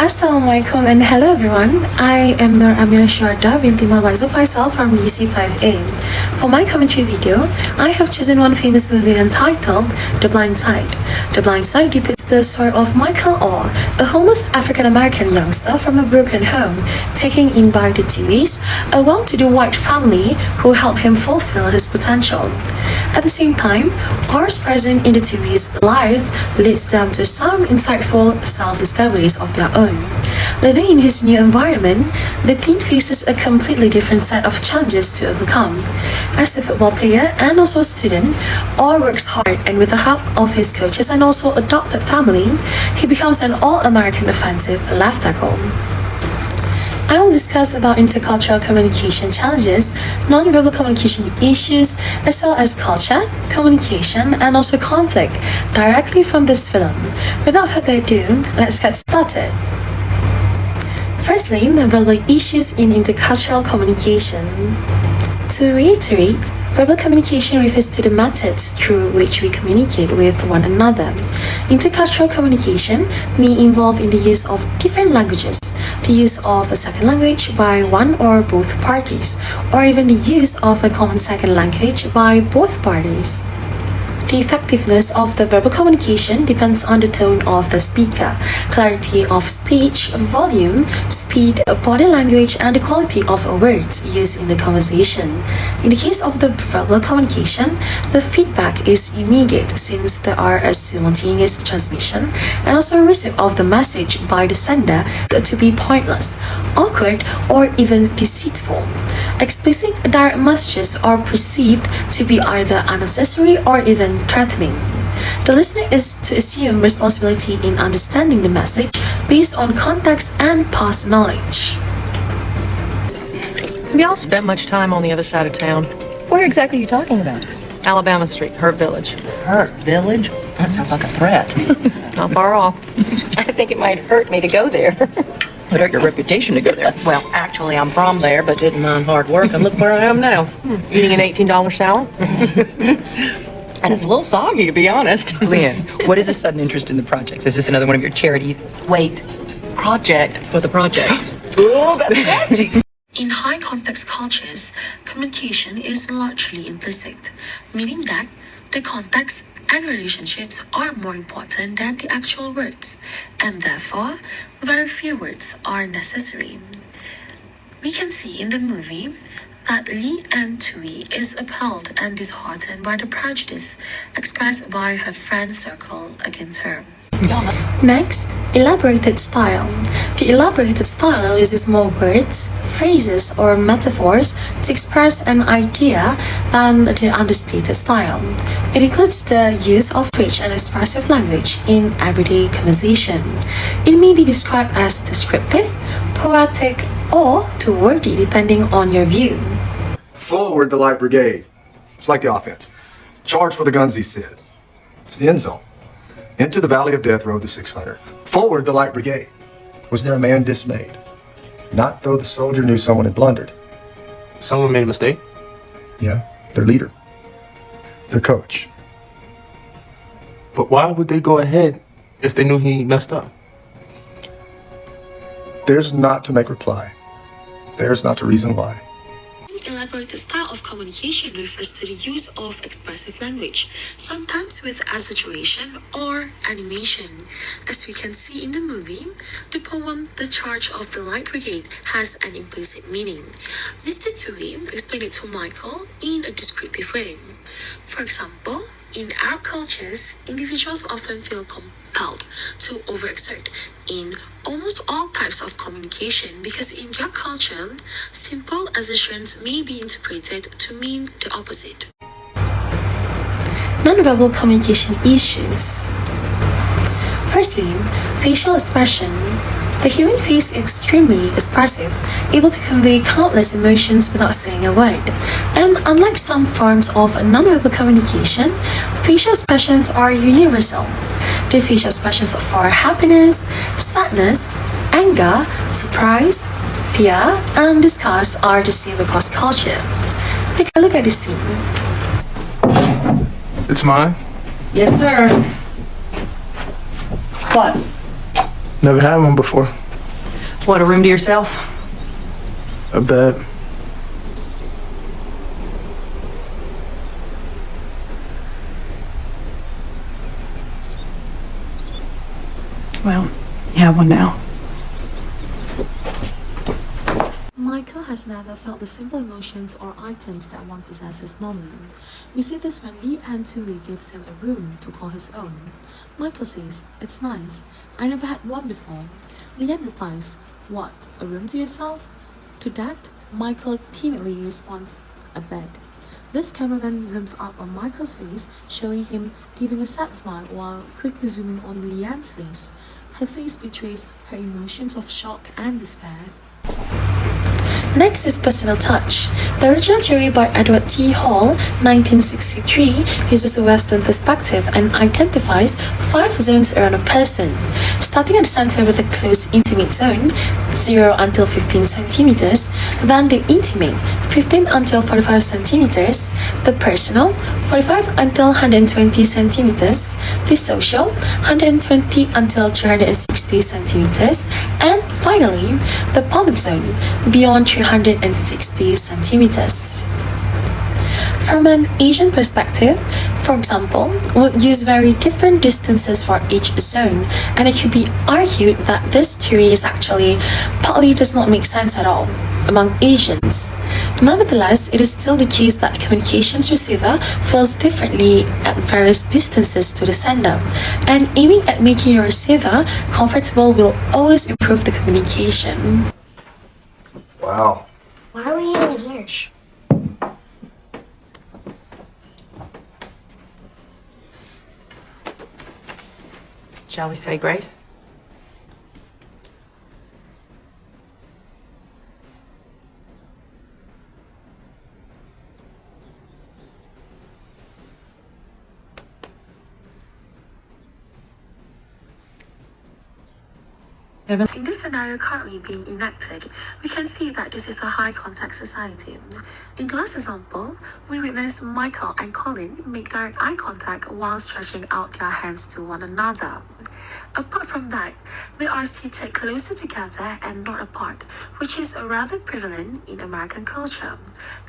Assalamualaikum and hello everyone. I am Amirah Syuhadah, Binti Faisal from DC5A. For my commentary video, I have chosen one famous movie entitled The Blind Side. The Blind Side depicts the story of Michael Orr, a homeless African-American youngster from a broken home, taken in by the Dewey's, a well-to-do white family who help him fulfill his potential. At the same time, Orr's presence in the Dewey's life leads them to some insightful self-discoveries of their own. Living in his new environment, the teen faces a completely different set of challenges to overcome. As a football player and also a student, Orr works hard, and with the help of his coaches and also adopted family, he becomes an all-American offensive left tackle. I will discuss about intercultural communication challenges, non-verbal communication issues, as well as culture, communication, and also conflict directly from this film. Without further ado, let's get started. Firstly, verbal issues in intercultural communication. To reiterate, verbal communication refers to the methods through which we communicate with one another. Intercultural communication may involve in the use of different languages, the use of a second language by one or both parties, or even the use of a common second language by both parties. The effectiveness of the verbal communication depends on the tone of the speaker, clarity of speech, volume, speed, body language, and the quality of words used in the conversation. In the case of the verbal communication, the feedback is immediate since there are a simultaneous transmission and also receipt of the message by the sender to be pointless, awkward, or even deceitful. Explicit direct messages are perceived to be either unnecessary or even threatening. The listener is to assume responsibility in understanding the message based on context and past knowledge. Have y'all spent much time on the other side of town? Where exactly are you talking about? Alabama Street, Hurt Village. Hurt Village? That sounds like a threat. Not far off. I think it might hurt me to go there. Would hurt your reputation to go there. Well, actually, I'm from there, but didn't mind hard work, and look where I am now. Eating an $18 salad. And it's a little soggy, to be honest. Lynn, what is a sudden interest in the projects? Is this another one of your charities? Wait, project for the projects. Ooh, that's catchy. In high-context cultures, communication is largely implicit, meaning that the context and relationships are more important than the actual words, and therefore, very few words are necessary. We can see in the movie that Lee Ann Tui is appalled and disheartened by the prejudice expressed by her friend circle against her. Next, elaborated style. The elaborated style uses more words, phrases, or metaphors to express an idea than the understated style. It includes the use of rich and expressive language in everyday conversation. It may be described as descriptive, poetic, or too wordy depending on your view. Forward the light brigade. It's like the offense. Charge for the guns, he said. It's the end zone. Into the valley of death rode the 600. Forward the light brigade. Was there a man dismayed? Not though the soldier knew someone had blundered. Someone made a mistake? Yeah, their leader. Their coach. But why would they go ahead if they knew he messed up? Theirs not to make reply. Theirs not to reason why. Elaborated style of communication refers to the use of expressive language, sometimes with exaggeration or animation. As we can see in the movie, the poem The Charge of the Light Brigade has an implicit meaning. Mr. Tui explained it to Michael in a descriptive way. For example, in Arab cultures, individuals often feel compelled to overexert in almost all types of communication because in their culture, simple assertions may be interpreted to mean the opposite. Non-verbal communication issues. Firstly, facial expression. The human face is extremely expressive, able to convey countless emotions without saying a word. And unlike some forms of non-verbal communication, facial expressions are universal. The facial expressions for happiness, sadness, anger, surprise, fear, and disgust are the same across culture. Take a look at the scene. It's mine? Yes, sir. What? Never had one before. What, a room to yourself? A bed. Well, you have one now. Michael has never felt the simple emotions or items that one possesses normally. We see this when Leanne Tui gives him a room to call his own. Michael says, "It's nice. I never had one before." Leanne replies, "What, a room to yourself?" To that, Michael timidly responds, "A bed." This camera then zooms up on Michael's face, showing him giving a sad smile while quickly zooming on Leanne's face. Her face betrays her emotions of shock and despair. Next is personal touch. The original theory by Edward T. Hall, 1963, uses a Western perspective and identifies 5 zones around a person. Starting at the center with the close intimate zone, 0 until 15 centimeters, then the intimate, 15 until 45 centimeters, the personal, 45 until 120 centimeters, the social, 120 until 360 centimeters, and finally, the public zone, beyond 360 centimeters. From an Asian perspective, for example, would use very different distances for each zone, and it could be argued that this theory is actually partly does not make sense at all among Asians. Nevertheless, it is still the case that communications receiver feels differently at various distances to the sender, and aiming at making your receiver comfortable will always improve the communication. Wow. Why are we eating in here? Shall we say grace? In this scenario currently being enacted, we can see that this is a high-contact society. In the last example, we witness Michael and Colin make direct eye contact while stretching out their hands to one another. Apart from that, they are seated closer together and not apart, which is rather prevalent in American culture.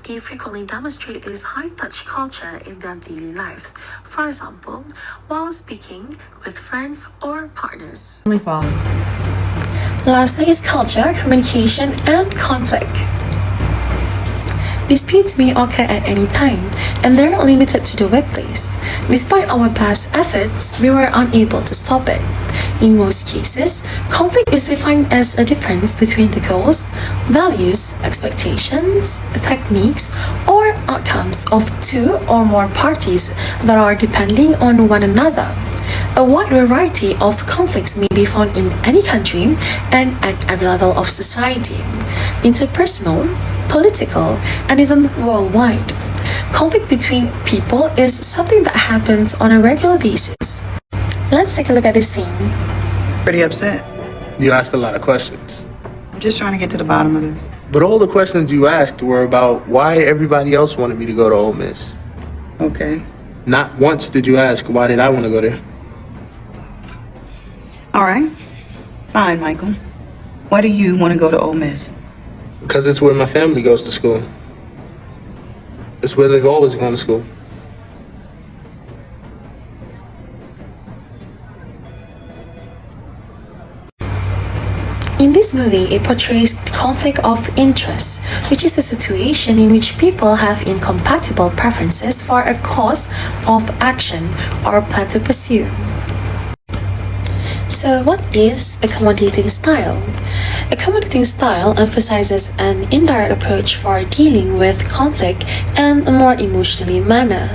They frequently demonstrate this high-touch culture in their daily lives, for example, while speaking with friends or partners. Only Father. Lastly is culture, communication, and conflict. Disputes may occur at any time, and they're not limited to the workplace. Despite our best efforts, we were unable to stop it. In most cases, conflict is defined as a difference between the goals, values, expectations, techniques, or outcomes of 2 or more parties that are depending on one another. A wide variety of conflicts may be found in any country and at every level of society, interpersonal, political, and even worldwide. Conflict between people is something that happens on a regular basis. Let's take a look at this scene. Pretty upset. You asked a lot of questions. I'm just trying to get to the bottom of this. But all the questions you asked were about why everybody else wanted me to go to Ole Miss. Okay. Not once did you ask why did I want to go there. All right. Fine, Michael. Why do you want to go to Ole Miss? Because it's where my family goes to school. It's where they've always gone to school. In this movie, it portrays conflict of interest, which is a situation in which people have incompatible preferences for a course of action or plan to pursue. So what is accommodating style? Accommodating style emphasizes an indirect approach for dealing with conflict and a more emotionally manner.